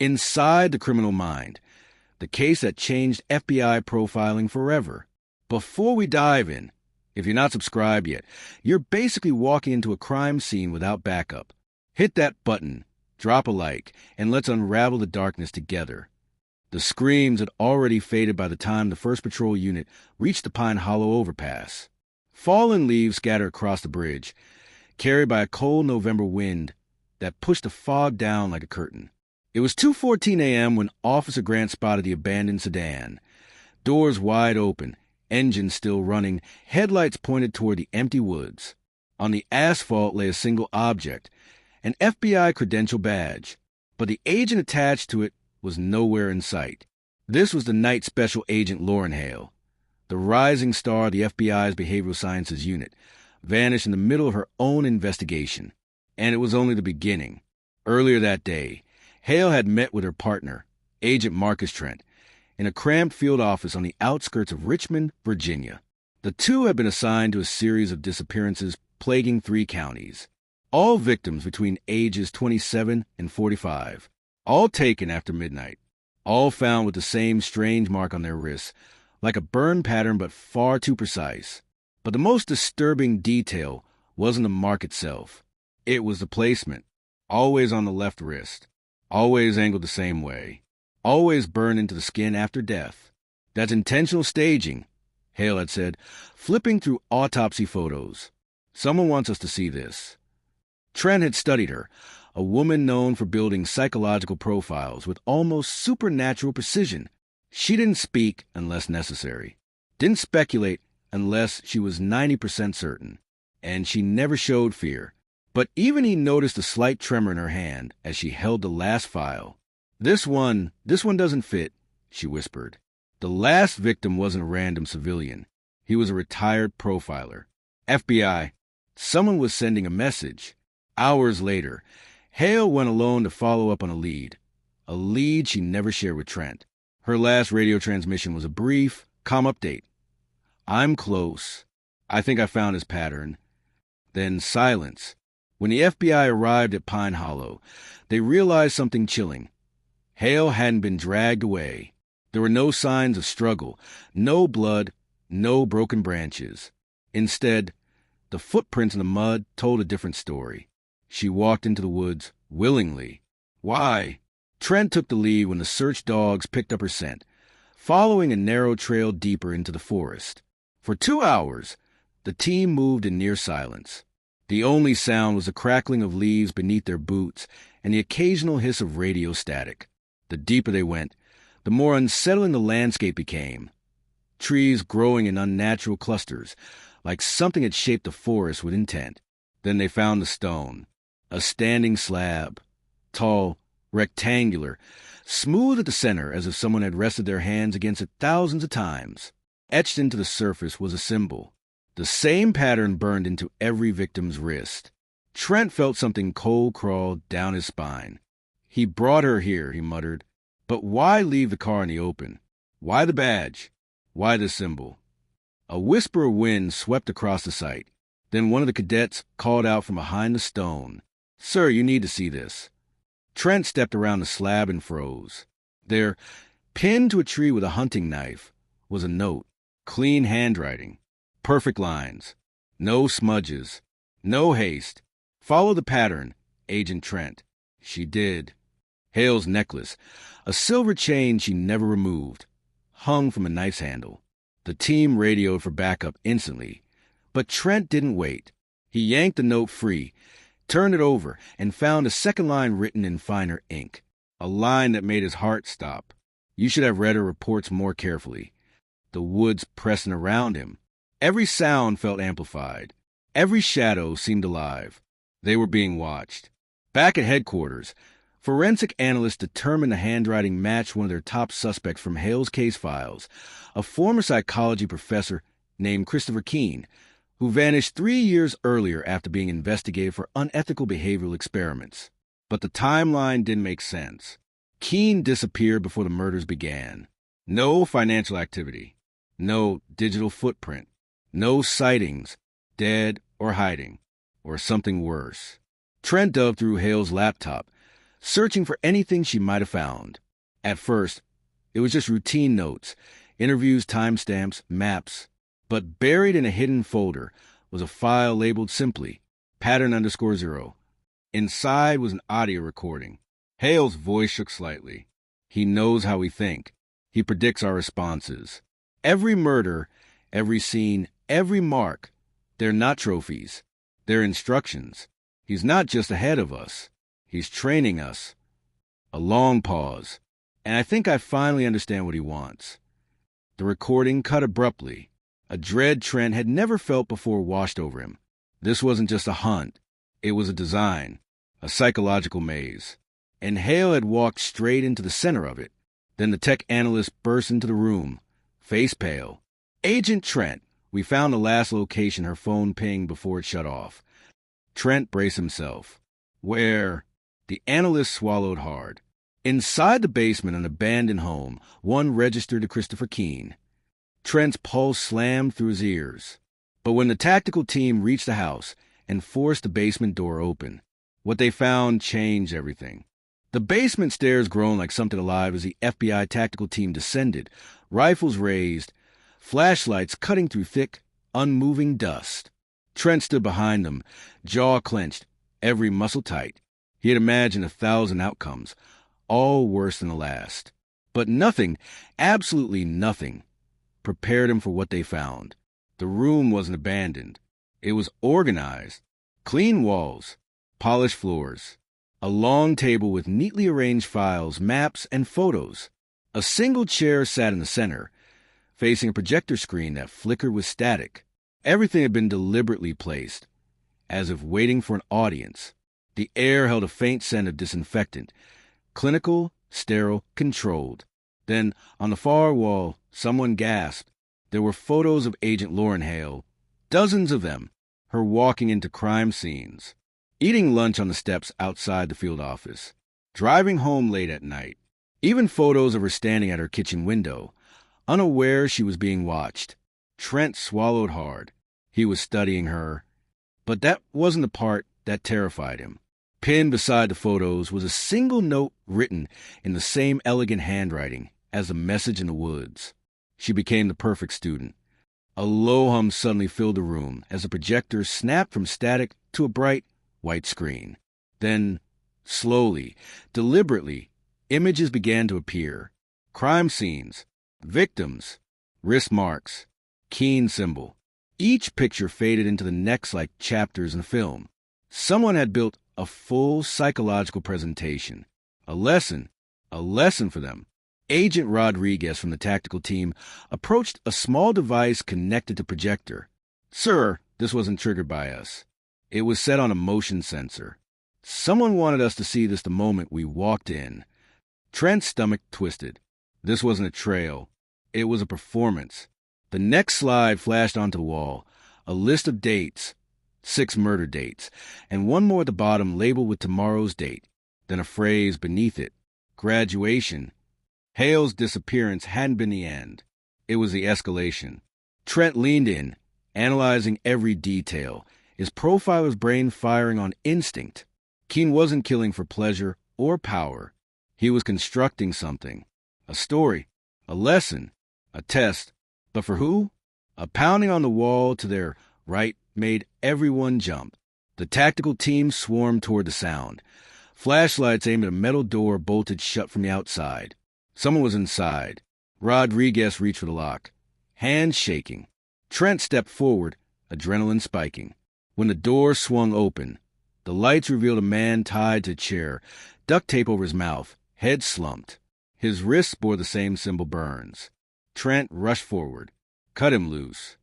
Inside the Criminal Mind, the case that changed FBI profiling forever. Before we dive in, if you're not subscribed yet, you're basically walking into a crime scene without backup. Hit that button, drop a like, and let's unravel the darkness together. The screams had already faded by the time the first patrol unit reached the Pine Hollow overpass. Fallen leaves scattered across the bridge, carried by a cold November wind that pushed the fog down like a curtain. It was 2:14 a.m. when Officer Grant spotted the abandoned sedan. Doors wide open, engine still running, headlights pointed toward the empty woods. On the asphalt lay a single object, an FBI credential badge, but the agent attached to it was nowhere in sight. This was the night special agent Lauren Hale, the rising star of the FBI's behavioral sciences unit, vanished in the middle of her own investigation. And it was only the beginning. Earlier that day, Hale had met with her partner, Agent Marcus Trent, in a cramped field office on the outskirts of Richmond, Virginia. The two had been assigned to a series of disappearances plaguing 3 counties, all victims between ages 27 and 45, all taken after midnight, all found with the same strange mark on their wrists, like a burn pattern but far too precise. But the most disturbing detail wasn't the mark itself. It was the placement, always on the left wrist, always angled the same way, always burned into the skin after death. That's intentional staging, Hale had said, flipping through autopsy photos. Someone wants us to see this. Trent had studied her, a woman known for building psychological profiles with almost supernatural precision. She didn't speak unless necessary, didn't speculate unless she was 90% certain, and she never showed fear. But even he noticed a slight tremor in her hand as she held the last file. This one doesn't fit, she whispered. The last victim wasn't a random civilian. He was a retired profiler. FBI. Someone was sending a message. Hours later, Hale went alone to follow up on a lead she never shared with Trent. Her last radio transmission was a brief, calm update. I'm close. I think I found his pattern. Then silence. When the FBI arrived at Pine Hollow, they realized something chilling. Hale hadn't been dragged away. There were no signs of struggle, no blood, no broken branches. Instead, the footprints in the mud told a different story. She walked into the woods willingly. Why? Trent took the lead when the search dogs picked up her scent, following a narrow trail deeper into the forest. For 2 hours, the team moved in near silence. The only sound was the crackling of leaves beneath their boots and the occasional hiss of radio static. The deeper they went, the more unsettling the landscape became. Trees growing in unnatural clusters, like something had shaped the forest with intent. Then they found the stone, a standing slab, tall, rectangular, smooth at the center as if someone had rested their hands against it thousands of times. Etched into the surface was a symbol. The same pattern burned into every victim's wrist. Trent felt something cold crawl down his spine. He brought her here, he muttered. But why leave the car in the open? Why the badge? Why the symbol? A whisper of wind swept across the site. Then one of the cadets called out from behind the stone. Sir, you need to see this. Trent stepped around the slab and froze. There, pinned to a tree with a hunting knife, was a note. Clean handwriting. Perfect lines. No smudges. No haste. Follow the pattern, Agent Trent. She did. Hale's necklace, a silver chain she never removed, hung from a knife's handle. The team radioed for backup instantly, but Trent didn't wait. He yanked the note free, turned it over, and found a second line written in finer ink, a line that made his heart stop. You should have read her reports more carefully. The woods pressing around him. Every sound felt amplified. Every shadow seemed alive. They were being watched. Back at headquarters, forensic analysts determined the handwriting matched one of their top suspects from Hale's case files, a former psychology professor named Christopher Keene, who vanished 3 years earlier after being investigated for unethical behavioral experiments. But the timeline didn't make sense. Keene disappeared before the murders began. No financial activity. No digital footprint. No sightings, dead or hiding, or something worse. Trent dug through Hale's laptop, searching for anything she might have found. At first, it was just routine notes, interviews, timestamps, maps. But buried in a hidden folder was a file labeled simply pattern_0. Inside was an audio recording. Hale's voice shook slightly. He knows how we think. He predicts our responses. Every murder, every scene, every mark, they're not trophies. They're instructions. He's not just ahead of us. He's training us. A long pause. And I think I finally understand what he wants. The recording cut abruptly. A dread Trent had never felt before washed over him. This wasn't just a hunt. It was a design, a psychological maze. And Hale had walked straight into the center of it. Then the tech analyst burst into the room, face pale. "Agent Trent, we found the last location," her phone pinged before it shut off. Trent braced himself. "Where?" The analyst swallowed hard. Inside the basement, an abandoned home, one registered to Christopher Keene. Trent's pulse slammed through his ears. But when the tactical team reached the house and forced the basement door open, what they found changed everything. The basement stairs groaned like something alive as the FBI tactical team descended, rifles raised, flashlights cutting through thick, unmoving dust. Trent stood behind them, jaw clenched, every muscle tight. He had imagined 1,000 outcomes, all worse than the last. But nothing, absolutely nothing, prepared him for what they found. The room wasn't abandoned. It was organized. Clean walls, polished floors, a long table with neatly arranged files, maps, and photos. A single chair sat in the center, facing a projector screen that flickered with static. Everything had been deliberately placed, as if waiting for an audience. The air held a faint scent of disinfectant, clinical, sterile, controlled. Then, on the far wall, someone gasped. There were photos of Agent Lauren Hale, dozens of them, her walking into crime scenes, eating lunch on the steps outside the field office, driving home late at night, even photos of her standing at her kitchen window, unaware she was being watched. Trent swallowed hard. He was studying her. But that wasn't the part that terrified him. Pinned beside the photos was a single note written in the same elegant handwriting as the message in the woods. She became the perfect student. A low hum suddenly filled the room as the projector snapped from static to a bright, white screen. Then, slowly, deliberately, images began to appear. Crime scenes, victims, wrist marks, Keene symbol. Each picture faded into the next like chapters in a film. Someone had built a full psychological presentation. A lesson for them. Agent Rodriguez from the tactical team approached a small device connected to projector. "Sir, this wasn't triggered by us. It was set on a motion sensor. Someone wanted us to see this the moment we walked in." Trent's stomach twisted. This wasn't a trail. It was a performance. The next slide flashed onto the wall. A list of dates. 6 murder dates, and one more at the bottom labeled with tomorrow's date. Then a phrase beneath it. Graduation. Hale's disappearance hadn't been the end. It was the escalation. Trent leaned in, analyzing every detail, his profiler's brain firing on instinct. Keene wasn't killing for pleasure or power. He was constructing something. A story, a lesson, a test. But for who? A pounding on the wall to their right made everyone jump. The tactical team swarmed toward the sound. Flashlights aimed at a metal door bolted shut from the outside. Someone was inside. Rodriguez reached for the lock. Hands shaking. Trent stepped forward, adrenaline spiking. When the door swung open, the lights revealed a man tied to a chair, duct tape over his mouth, head slumped. His wrists bore the same symbol burns. Trent rushed forward, cut him loose.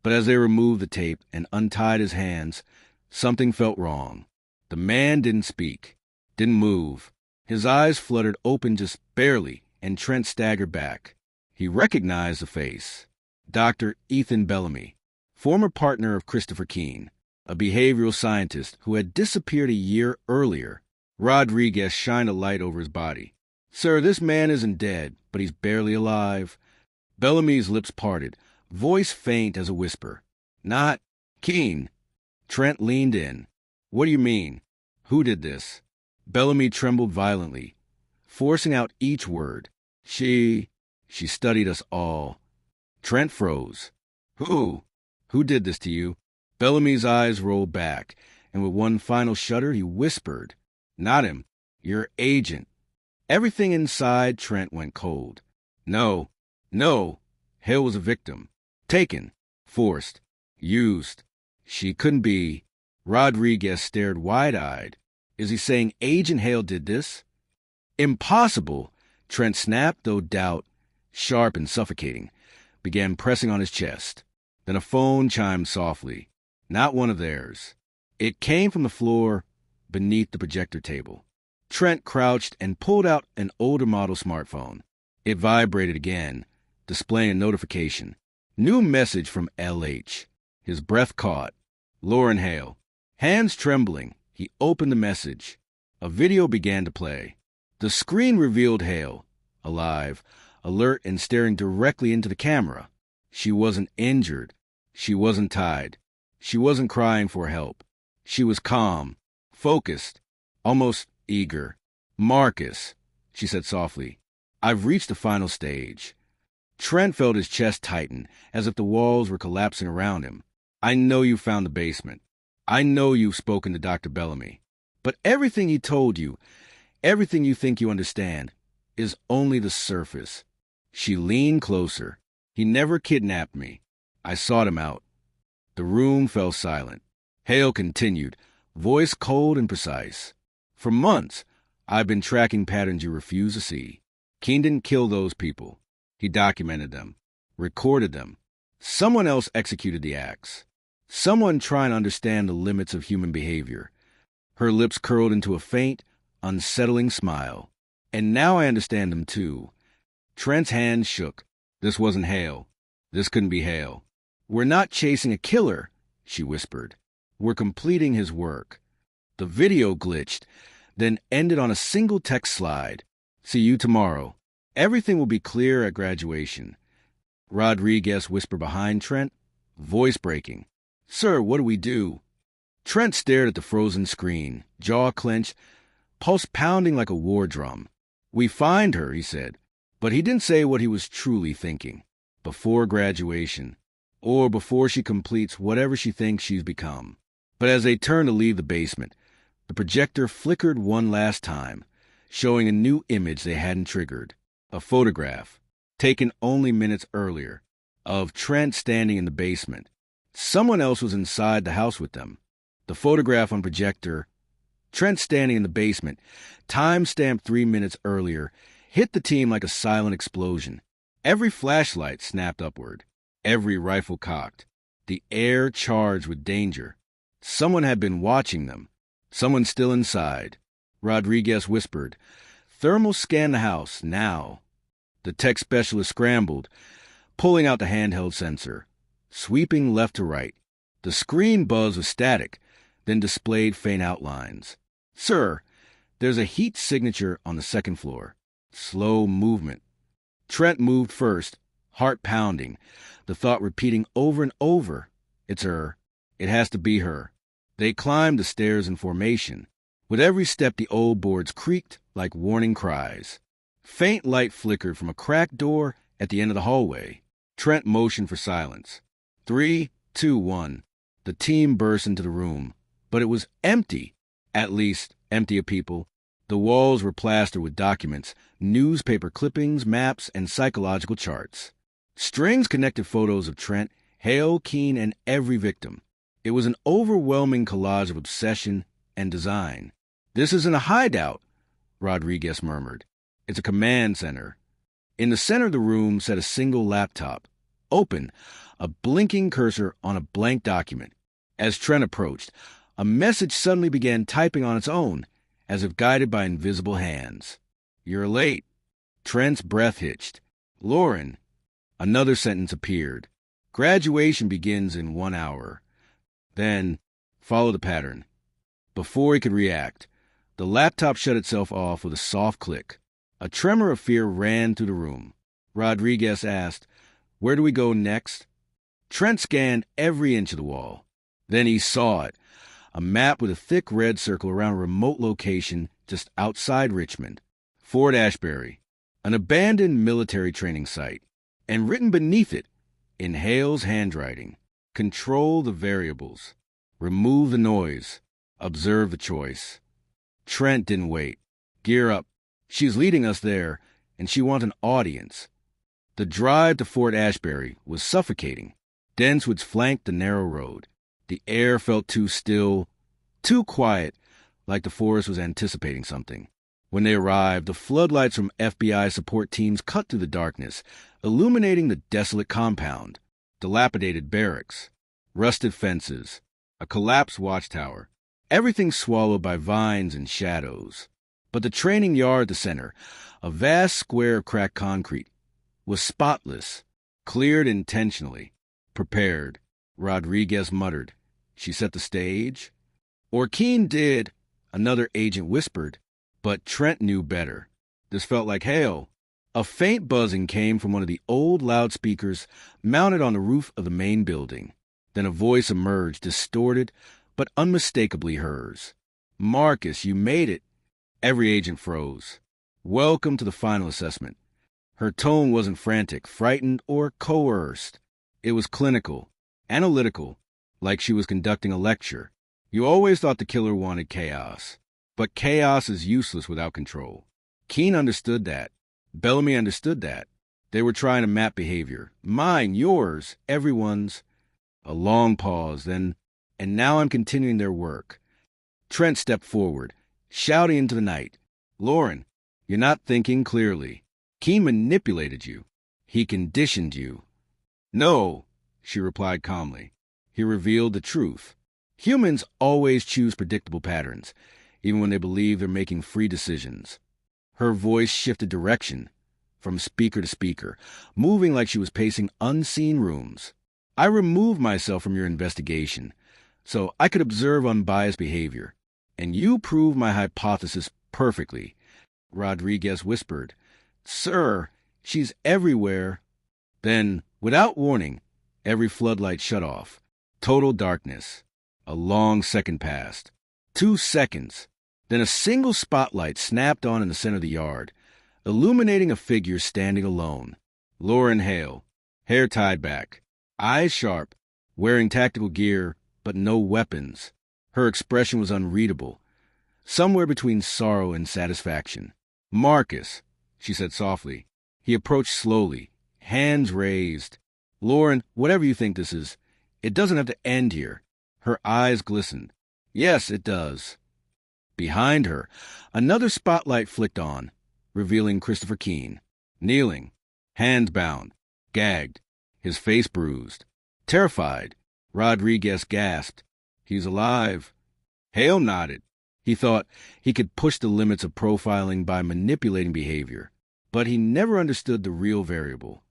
But as they removed the tape and untied his hands, something felt wrong. The man didn't speak, didn't move. His eyes fluttered open just barely, and Trent staggered back. He recognized the face. Dr. Ethan Bellamy, former partner of Christopher Keene, a behavioral scientist who had disappeared a year earlier. Rodriguez shined a light over his body. "Sir, this man isn't dead, but he's barely alive." Bellamy's lips parted, voice faint as a whisper. "Not Keene." Trent leaned in. "What do you mean? Who did this?" Bellamy trembled violently, forcing out each word. She studied us all. Trent froze. Who? Who did this to you? Bellamy's eyes rolled back, and with one final shudder, he whispered, Not him. Your agent. Everything inside Trent went cold. No. Hale was a victim. Taken. Forced. Used. She couldn't be. Rodriguez stared wide-eyed. Is he saying Agent Hale did this? Impossible! Trent snapped, though doubt, sharp and suffocating, began pressing on his chest. Then a phone chimed softly. Not one of theirs. It came from the floor beneath the projector table. Trent crouched and pulled out an older model smartphone. It vibrated again, displaying a notification. New message from LH. His breath caught. Lauren Hale. Hands trembling, he opened the message. A video began to play. The screen revealed Hale, alive, alert and staring directly into the camera. She wasn't injured. She wasn't tied. She wasn't crying for help. She was calm, focused, almost eager. Marcus, she said softly, I've reached the final stage. Trent felt his chest tighten, as if the walls were collapsing around him. I know you found the basement. I know you've spoken to Dr. Bellamy. But everything he told you, everything you think you understand, is only the surface. She leaned closer. He never kidnapped me. I sought him out. The room fell silent. Hale continued, voice cold and precise. For months, I've been tracking patterns you refuse to see. Keene didn't kill those people. He documented them, recorded them. Someone else executed the acts. Someone trying to understand the limits of human behavior. Her lips curled into a faint, unsettling smile. And now I understand them too. Trent's hand shook. This wasn't Hale. This couldn't be Hale. We're not chasing a killer, she whispered. We're completing his work. The video glitched, then ended on a single text slide. See you tomorrow. Everything will be clear at graduation. Rodriguez whispered behind Trent, voice breaking. Sir, what do we do? Trent stared at the frozen screen, jaw clenched, pulse pounding like a war drum. We find her, he said, but he didn't say what he was truly thinking. Before graduation, or before she completes whatever she thinks she's become. But as they turned to leave the basement, the projector flickered one last time, showing a new image they hadn't triggered. A photograph, taken only minutes earlier, of Trent standing in the basement. Someone else was inside the house with them. The photograph on projector, Trent standing in the basement, time-stamped 3 minutes earlier, hit the team like a silent explosion. Every flashlight snapped upward, every rifle cocked, the air charged with danger. Someone had been watching them. Someone still inside. Rodriguez whispered, Thermal scan the house, now. The tech specialist scrambled, pulling out the handheld sensor, sweeping left to right. The screen buzzed with static, then displayed faint outlines. Sir, there's a heat signature on the second floor. Slow movement. Trent moved first, heart pounding, the thought repeating over and over. It's her. It has to be her. They climbed the stairs in formation. With every step, the old boards creaked like warning cries. Faint light flickered from a cracked door at the end of the hallway. Trent motioned for silence. 3, 2, 1. The team burst into the room, but it was empty. At least, empty of people. The walls were plastered with documents, newspaper clippings, maps, and psychological charts. Strings connected photos of Trent, Hale, Keene, and every victim. It was an overwhelming collage of obsession and design. This isn't a hideout, Rodriguez murmured. It's a command center. In the center of the room sat a single laptop, open, a blinking cursor on a blank document. As Trent approached, a message suddenly began typing on its own, as if guided by invisible hands. You're late. Trent's breath hitched. Lauren. Another sentence appeared. Graduation begins in 1 hour. Then, follow the pattern. Before he could react, the laptop shut itself off with a soft click. A tremor of fear ran through the room. Rodriguez asked, Where do we go next? Trent scanned every inch of the wall. Then he saw it. A map with a thick red circle around a remote location just outside Richmond. Fort Ashbury, an abandoned military training site, and written beneath it, in Hale's handwriting, control the variables, remove the noise, observe the choice. Trent didn't wait. Gear up. She's leading us there, and she wants an audience. The drive to Fort Ashbury was suffocating. Dense woods flanked the narrow road. The air felt too still, too quiet, like the forest was anticipating something. When they arrived, the floodlights from FBI support teams cut through the darkness, illuminating the desolate compound, dilapidated barracks, rusted fences, a collapsed watchtower, everything swallowed by vines and shadows. But the training yard at the center, a vast square of cracked concrete, was spotless, cleared intentionally, prepared. Rodriguez muttered. She set the stage? Or Keene did, another agent whispered, but Trent knew better. This felt like Hale. A faint buzzing came from one of the old loudspeakers mounted on the roof of the main building. Then a voice emerged, distorted, but unmistakably hers. Marcus, you made it. Every agent froze. Welcome to the final assessment. Her tone wasn't frantic, frightened, or coerced. It was clinical, analytical, like she was conducting a lecture. You always thought the killer wanted chaos. But chaos is useless without control. Keene understood that. Bellamy understood that. They were trying to map behavior. Mine, yours, everyone's. A long pause, then, and now I'm continuing their work. Trent stepped forward, shouting into the night. Lauren, you're not thinking clearly. Keene manipulated you. He conditioned you. No, she replied calmly. He revealed the truth. Humans always choose predictable patterns, even when they believe they're making free decisions. Her voice shifted direction, from speaker to speaker, moving like she was pacing unseen rooms. I removed myself from your investigation, so I could observe unbiased behavior, and you proved my hypothesis perfectly. Rodriguez whispered, Sir, she's everywhere. Then, without warning, every floodlight shut off. Total darkness. A long second passed. 2 seconds. Then a single spotlight snapped on in the center of the yard, illuminating a figure standing alone. Lauren Hale, hair tied back, eyes sharp, wearing tactical gear, but no weapons. Her expression was unreadable, somewhere between sorrow and satisfaction. Marcus, she said softly. He approached slowly, hands raised. Lauren, whatever you think this is, it doesn't have to end here. Her eyes glistened. Yes, it does. Behind her, another spotlight flicked on, revealing Christopher Keene, kneeling, hands bound, gagged, his face bruised. Terrified, Rodriguez gasped. He's alive. Hale nodded. He thought he could push the limits of profiling by manipulating behavior, but he never understood the real variable.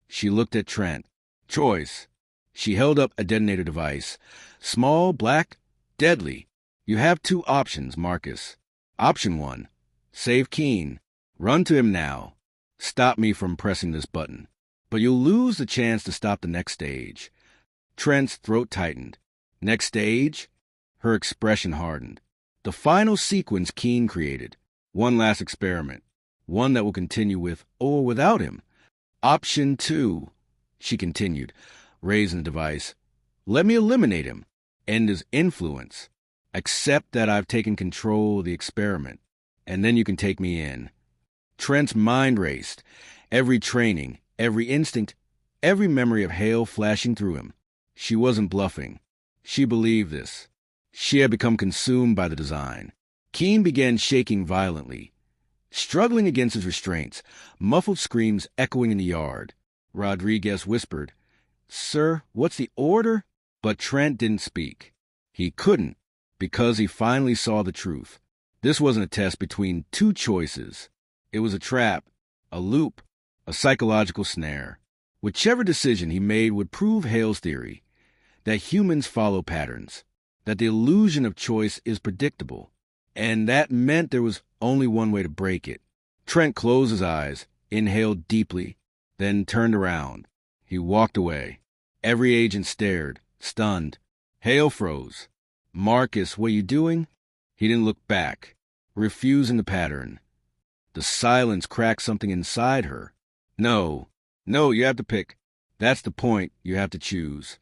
She looked at Trent. Choice. She held up a detonator device. Small, black, deadly. You have 2 options, Marcus. Option 1. Save Keene. Run to him now. Stop me from pressing this button. But you'll lose the chance to stop the next stage. Trent's throat tightened. Next stage? Her expression hardened. The final sequence Keene created. One last experiment. One that will continue with or without him. Option 2, she continued, raising the device. Let me eliminate him. End his influence. Accept that I've taken control of the experiment, and then you can take me in. Trent's mind raced, every training, every instinct, every memory of Hale flashing through him. She wasn't bluffing. She believed this. She had become consumed by the design. Keene began shaking violently, struggling against his restraints, muffled screams echoing in the yard. Rodriguez whispered, Sir, what's the order? But Trent didn't speak. He couldn't, because he finally saw the truth. This wasn't a test between 2 choices. It was a trap, a loop, a psychological snare. Whichever decision he made would prove Hale's theory, that humans follow patterns, that the illusion of choice is predictable, and that meant there was only one way to break it. Trent closed his eyes, inhaled deeply, then turned around. He walked away. Every agent stared, stunned. Hale froze. Marcus, what are you doing? He didn't look back. refusing the pattern. The silence cracked something inside her. No, you have to pick. That's the point, you have to choose.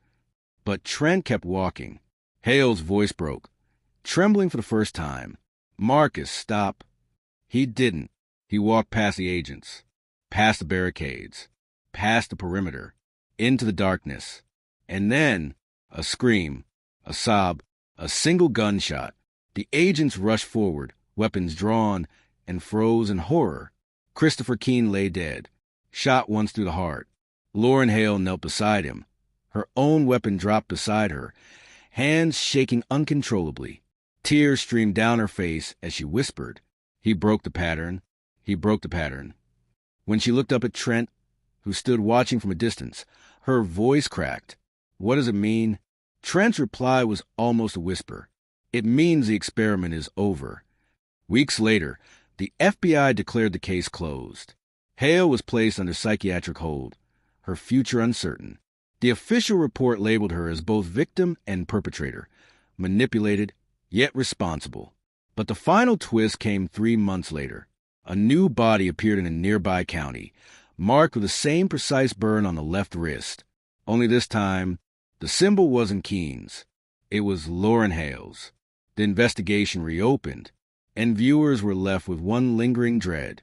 But Trent kept walking. Hale's voice broke, trembling for the first time. Marcus, stop. He didn't. He walked past the agents, past the barricades, past the perimeter, into the darkness. And then, a scream, a sob, a single gunshot. The agents rushed forward, weapons drawn, and froze in horror. Christopher Keene lay dead, shot once through the heart. Lauren Hale knelt beside him, her own weapon dropped beside her, hands shaking uncontrollably. Tears streamed down her face as she whispered, "He broke the pattern. He broke the pattern." When she looked up at Trent, who stood watching from a distance, her voice cracked. "What does it mean?" Trent's reply was almost a whisper. "It means the experiment is over." Weeks later, the FBI declared the case closed. Hale was placed under psychiatric hold, her future uncertain. The official report labeled her as both victim and perpetrator, manipulated, yet responsible. But the final twist came 3 months later. A new body appeared in a nearby county, marked with the same precise burn on the left wrist. Only this time, the symbol wasn't Keene's. It was Lauren Hale's. The investigation reopened, and viewers were left with one lingering dread.